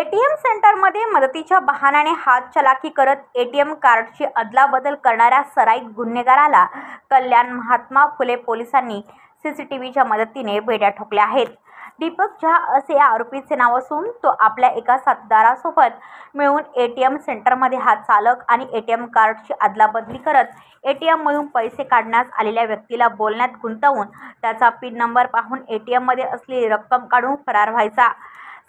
ATM सेंटरमध्ये मदतीच्या बहाण्याने हातचलाखी करत एटीएम कार्डची अदलाबदल करणाऱ्या सराईत गुन्हेगाराला कल्याण महात्मा फुले पोलिसांनी सीसीटीव्हीच्या मदतीने बेड्या ठोकल्या आहेत। दीपक झा असे या आरोपीचे नाव असून तो आपल्या एका साथीदारासोबत मिळून एटीएम सेंटरमध्ये हात चालक आणि एटीएम कार्डची अदलाबदली करत एटीएममधून पैसे काढण्यास आलेल्या व्यक्तीला बोलण्यात गुंतवून त्याचा पिन नंबर पाहून एटीएममध्ये असलेली रक्कम काढून फरार व्हायचा।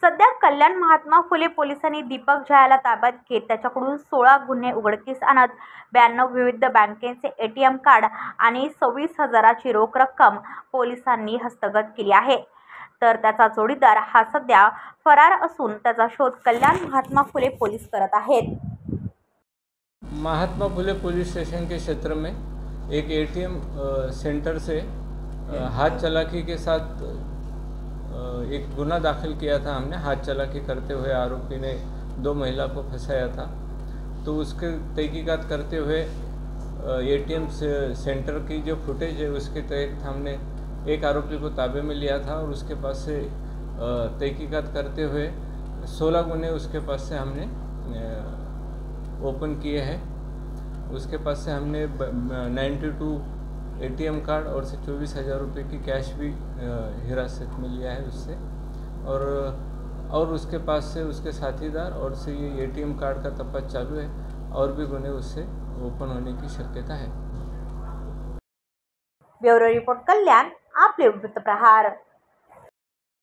सध्या कल्याण महात्मा फुले पोलिसांनी दीपक झा याला ताब्यात घेत त्याच्याकडून 16 गुन्हे उघडकीस आणत 92 विविध बँकेचे एटीएम कार्ड आणि 26,000ची रोख रक्कम पोलिसांनी हस्तगत केली आहे। तर त्याचा जोडीदार हा सध्या फरार असून त्याचा शोध कल्याण महात्मा फुले पोलीस करत आहेत। महात्मा फुले पुलिस स्टेशन के क्षेत्र में एक एटीएम सेंटर से हाथ चलाकी के साथ एक गुना दाखिल किया था हमने। हाथ चलाकी करते हुए आरोपी ने 2 महिला को फंसाया था, तो उसके तहकीकात करते हुए एटीएम सेंटर की जो फुटेज है उसके तहत हमने एक आरोपी को ताबे में लिया था और उसके पास से तहकीकात करते हुए 16 गुने उसके पास से हमने ओपन किए हैं। उसके पास से हमने 92 एटीएम कार्ड और से 24,000 रुपये की कैश भी हिरासत में लिया है उससे, और उसके पास से उसके साथीदार और से ये एटीएम कार्ड का तपास चालू है और भी गुने उससे ओपन होने की शक्यता है। ब्युरो रिपोर्ट कल्याण, आपले वृत्तप्रहार।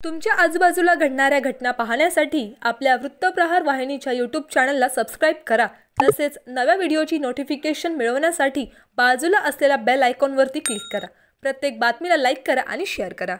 तुमच्या आजूबाजूला घडणाऱ्या घटना पाहण्यासाठी आपल्या वृत्तप्रहार वाहिनीच्या यूट्यूब चॅनलला सबस्क्राइब करा। तसेच नव्या व्हिडिओची नोटिफिकेशन मिळवण्यासाठी बाजूला असलेल्या बेल आयकॉनवरती क्लिक करा। प्रत्येक बातमीला लाईक करा आणि शेअर करा।